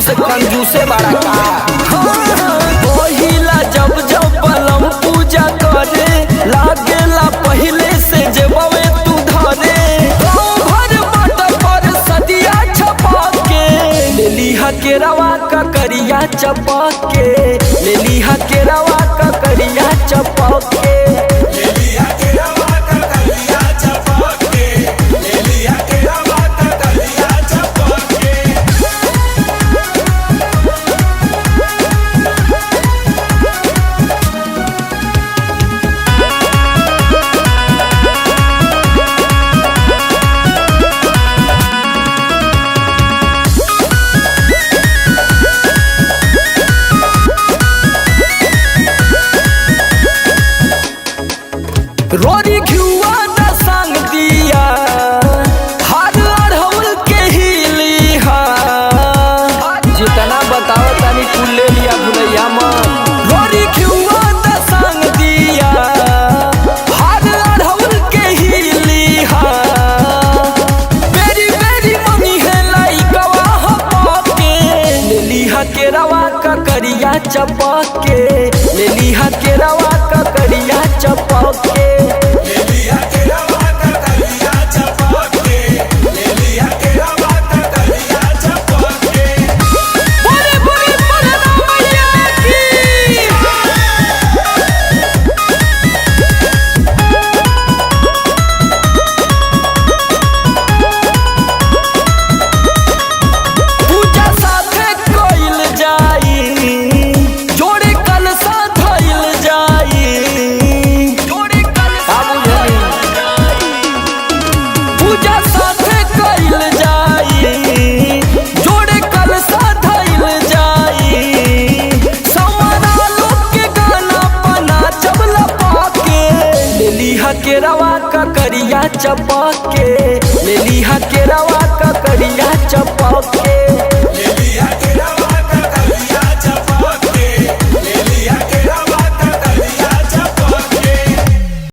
से कंजूसे बड़ा का पहिला जब जब पलम पूजा करे लागेला पहले से जेबवे तू धरे भर मट पर सदिया छपा के ले लिहा के रवा का करिया चपा के ले लिहा के रवा का करिया चपा के रोरी घुआ न संग दिया हार अढ़ौल के हिली हा जितना बताओ तनी कुल ले लिया भुलैया मन रोरी घुआ न संग दिया हार अढ़ौल के हिली हा मेरी मेरी मम्मी है लइकवा हपा के ले लिहा के रवा का करिया चपा के ले लिहा के रवा का करिया चपा के के रवा का करिया चपा के ले लिहा के रवा का करिया चपा के ले लिहा के